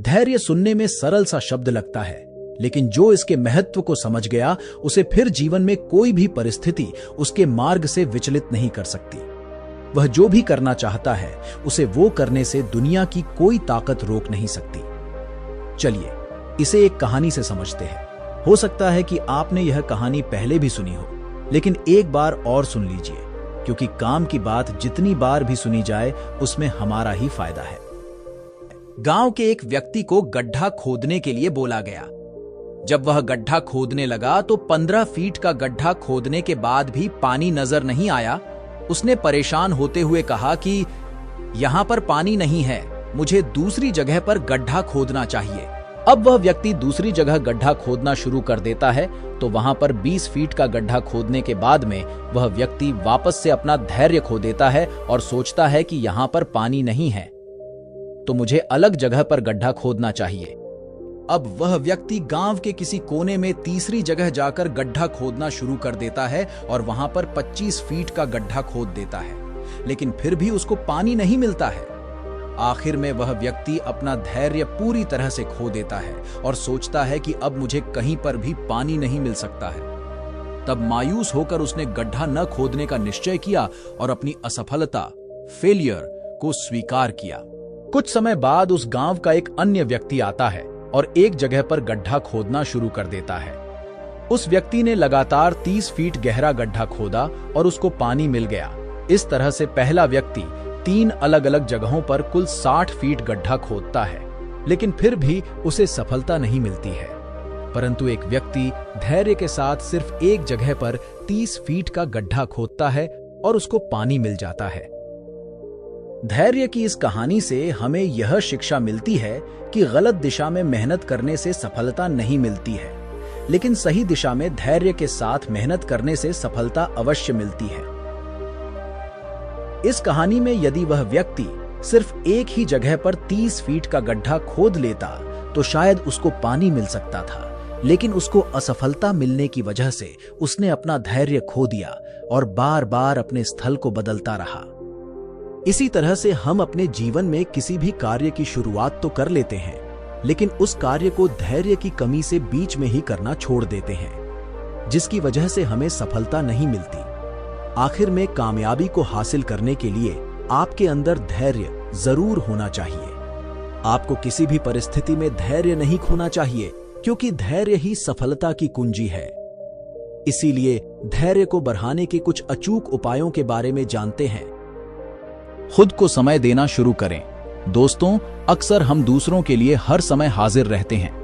धैर्य सुनने में सरल सा शब्द लगता है, लेकिन जो इसके महत्व को समझ गया उसे फिर जीवन में कोई भी परिस्थिति उसके मार्ग से विचलित नहीं कर सकती। वह जो भी करना चाहता है उसे वो करने से दुनिया की कोई ताकत रोक नहीं सकती। चलिए इसे एक कहानी से समझते हैं। हो सकता है कि आपने यह कहानी पहले भी सुनी हो, लेकिन एक बार और सुन लीजिए, क्योंकि काम की बात जितनी बार भी सुनी जाए उसमें हमारा ही फायदा है। गांव के एक व्यक्ति को गड्ढा खोदने के लिए बोला गया। जब वह गड्ढा खोदने लगा तो 15 फीट का गड्ढा खोदने के बाद भी पानी नजर नहीं आया। उसने परेशान होते हुए कहा कि यहां पर पानी नहीं है, मुझे दूसरी जगह पर गड्ढा खोदना चाहिए। अब वह व्यक्ति दूसरी जगह गड्ढा खोदना शुरू कर देता है, तो वहां पर 20 फीट का गड्ढा खोदने के बाद में वह व्यक्ति वापस से अपना धैर्य खो देता है और सोचता है कि यहां पर पानी नहीं है, तो मुझे अलग जगह पर गड्ढा खोदना चाहिए। अब वह व्यक्ति गांव के किसी कोने में तीसरी जगह जाकर गड्ढा खोदना शुरू कर देता है और वहां पर 25 फीट का गड्ढा खोद देता है, लेकिन फिर भी उसको पानी नहीं मिलता है। आखिर में वह व्यक्ति अपना धैर्य पूरी तरह से खो देता है और सोचता है कि अब मुझे कहीं पर भी पानी नहीं मिल सकता है। तब मायूस होकर उसने गड्ढा न खोदने का निश्चय किया और अपनी असफलता, फेलियर को स्वीकार किया। कुछ समय बाद उस गांव का एक अन्य व्यक्ति आता है और एक जगह पर गड्ढा खोदना शुरू कर देता है। उस व्यक्ति ने लगातार 30 फीट गहरा गड्ढा खोदा और उसको पानी मिल गया। इस तरह से पहला व्यक्ति 3 अलग अलग जगहों पर कुल 60 फीट गड्ढा खोदता है, लेकिन फिर भी उसे सफलता नहीं मिलती है। परंतु एक व्यक्ति धैर्य के साथ सिर्फ एक जगह पर 30 फीट का गड्ढा खोदता है और उसको पानी मिल जाता है। धैर्य की इस कहानी से हमें यह शिक्षा मिलती है कि गलत दिशा में मेहनत करने से सफलता नहीं मिलती है, लेकिन सही दिशा में धैर्य के साथ मेहनत करने से सफलता अवश्य मिलती है। इस कहानी में यदि वह व्यक्ति सिर्फ एक ही जगह पर 30 फीट का गड्ढा खोद लेता तो शायद उसको पानी मिल सकता था, लेकिन उसको असफलता मिलने की वजह से उसने अपना धैर्य खो दिया और बार बार अपने स्थल को बदलता रहा। इसी तरह से हम अपने जीवन में किसी भी कार्य की शुरुआत तो कर लेते हैं, लेकिन उस कार्य को धैर्य की कमी से बीच में ही करना छोड़ देते हैं, जिसकी वजह से हमें सफलता नहीं मिलती। आखिर में कामयाबी को हासिल करने के लिए आपके अंदर धैर्य जरूर होना चाहिए। आपको किसी भी परिस्थिति में धैर्य नहीं खोना चाहिए, क्योंकि धैर्य ही सफलता की कुंजी है। इसीलिए धैर्य को बढ़ाने के कुछ अचूक उपायों के बारे में जानते हैं। खुद को समय देना शुरू करें। दोस्तों, अक्सर हम दूसरों के लिए हर समय हाजिर रहते हैं,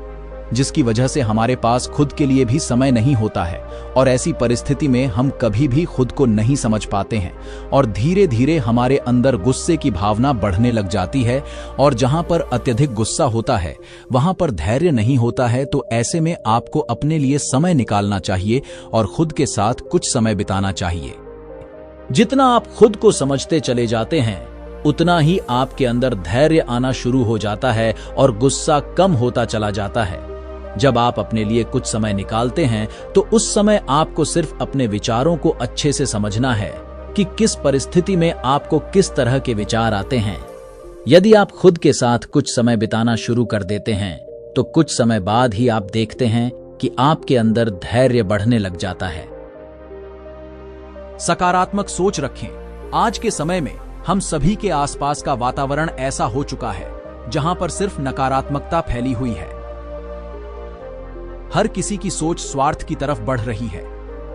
जिसकी वजह से हमारे पास खुद के लिए भी समय नहीं होता है, और ऐसी परिस्थिति में हम कभी भी खुद को नहीं समझ पाते हैं और धीरे धीरे हमारे अंदर गुस्से की भावना बढ़ने लग जाती है। और जहां पर अत्यधिक गुस्सा होता है वहां पर धैर्य नहीं होता है। तो ऐसे में आपको अपने लिए समय निकालना चाहिए और खुद के साथ कुछ समय बिताना चाहिए। जितना आप खुद को समझते चले जाते हैं, उतना ही आपके अंदर धैर्य आना शुरू हो जाता है और गुस्सा कम होता चला जाता है। जब आप अपने लिए कुछ समय निकालते हैं तो उस समय आपको सिर्फ अपने विचारों को अच्छे से समझना है कि किस परिस्थिति में आपको किस तरह के विचार आते हैं। यदि आप खुद के साथ कुछ समय बिताना शुरू कर देते हैं तो कुछ समय बाद ही आप देखते हैं कि आपके अंदर धैर्य बढ़ने लग जाता है। सकारात्मक सोच रखें। आज के समय में हम सभी के आसपास का वातावरण ऐसा हो चुका है जहां पर सिर्फ नकारात्मकता फैली हुई है। हर किसी की सोच स्वार्थ की तरफ बढ़ रही है।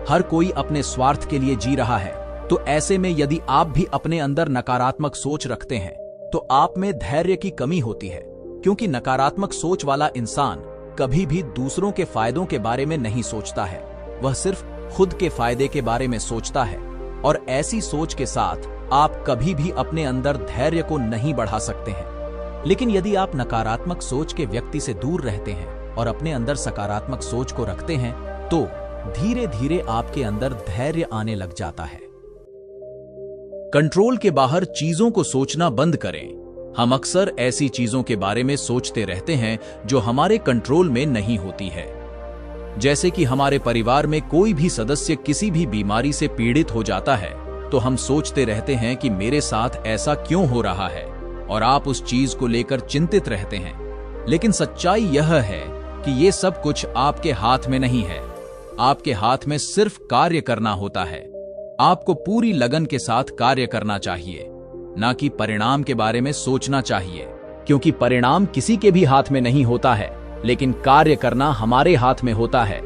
हर कोई अपने स्वार्थ के लिए जी रहा है। तो ऐसे में यदि आप भी अपने अंदर नकारात्मक सोच रखते हैं तो आप में धैर्य की कमी होती है, क्योंकि नकारात्मक सोच वाला इंसान कभी भी दूसरों के फायदों के बारे में नहीं सोचता है। वह सिर्फ खुद के फायदे के बारे में सोचता है, और ऐसी सोच के साथ आप कभी भी अपने अंदर धैर्य को नहीं बढ़ा सकते हैं। लेकिन यदि आप नकारात्मक सोच के व्यक्ति से दूर रहते हैं और अपने अंदर सकारात्मक सोच को रखते हैं तो धीरे धीरे आपके अंदर धैर्य आने लग जाता है। कंट्रोल के बाहर चीजों को सोचना बंद करें। हम अक्सर ऐसी चीजों के बारे में सोचते रहते हैं जो हमारे कंट्रोल में नहीं होती है। जैसे कि हमारे परिवार में कोई भी सदस्य किसी भी बीमारी से पीड़ित हो जाता है तो हम सोचते रहते हैं कि मेरे साथ ऐसा क्यों हो रहा है, और आप उस चीज को लेकर चिंतित रहते हैं। लेकिन सच्चाई यह है कि ये सब कुछ आपके हाथ में नहीं है। आपके हाथ में सिर्फ कार्य करना होता है। आपको पूरी लगन के साथ कार्य करना चाहिए, ना कि परिणाम के बारे में सोचना चाहिए, क्योंकि परिणाम किसी के भी हाथ में नहीं होता है, लेकिन कार्य करना हमारे हाथ में होता है।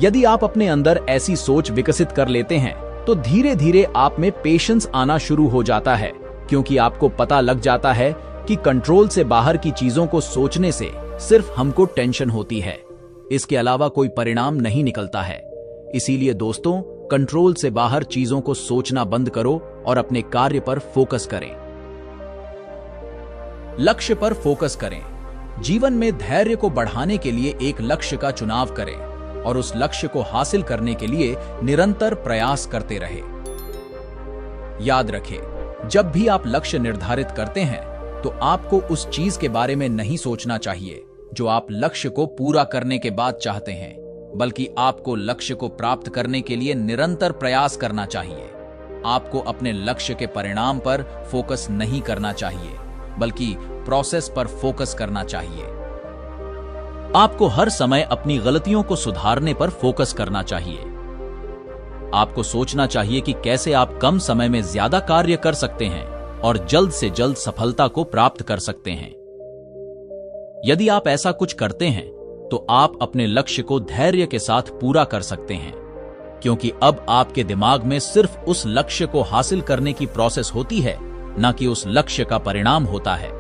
यदि आप अपने अंदर ऐसी सोच विकसित कर लेते हैं तो धीरे धीरे आप में पेशेंस आना शुरू हो जाता है, क्योंकि आपको पता लग जाता है कि कंट्रोल से बाहर की चीजों को सोचने से सिर्फ हमको टेंशन होती है, इसके अलावा कोई परिणाम नहीं निकलता है। इसीलिए दोस्तों, कंट्रोल से बाहर चीजों को सोचना बंद करो और अपने कार्य पर फोकस करें। लक्ष्य पर फोकस करें। जीवन में धैर्य को बढ़ाने के लिए एक लक्ष्य का चुनाव करें और उस लक्ष्य को हासिल करने के लिए निरंतर प्रयास करते रहें। याद रखें, जब भी आप लक्ष्य निर्धारित करते हैं तो आपको उस चीज के बारे में नहीं सोचना चाहिए जो आप लक्ष्य को पूरा करने के बाद चाहते हैं, बल्कि आपको लक्ष्य को प्राप्त करने के लिए निरंतर प्रयास करना चाहिए। आपको अपने लक्ष्य के परिणाम पर फोकस नहीं करना चाहिए, बल्कि प्रोसेस पर फोकस करना चाहिए। आपको हर समय अपनी गलतियों को सुधारने पर फोकस करना चाहिए। आपको सोचना चाहिए कि कैसे आप कम समय में ज्यादा कार्य कर सकते हैं और जल्द से जल्द सफलता को प्राप्त कर सकते हैं। यदि आप ऐसा कुछ करते हैं तो आप अपने लक्ष्य को धैर्य के साथ पूरा कर सकते हैं, क्योंकि अब आपके दिमाग में सिर्फ उस लक्ष्य को हासिल करने की प्रोसेस होती है, न कि उस लक्ष्य का परिणाम होता है।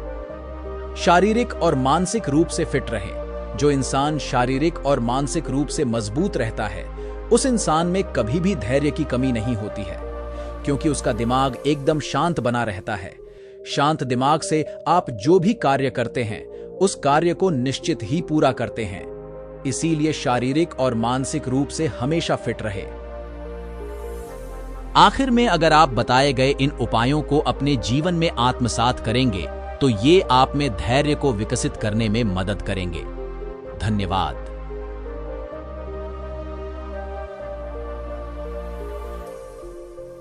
शारीरिक और मानसिक रूप से फिट रहें। जो इंसान शारीरिक और मानसिक रूप से मजबूत रहता है, उस इंसान में कभी भी धैर्य की कमी नहीं होती है, क्योंकि उसका दिमाग एकदम शांत बना रहता है। शांत दिमाग से आप जो भी कार्य करते हैं उस कार्य को निश्चित ही पूरा करते हैं। इसीलिए शारीरिक और मानसिक रूप से हमेशा फिट रहे। आखिर में, अगर आप बताए गए इन उपायों को अपने जीवन में आत्मसात करेंगे तो ये आप में धैर्य को विकसित करने में मदद करेंगे। धन्यवाद।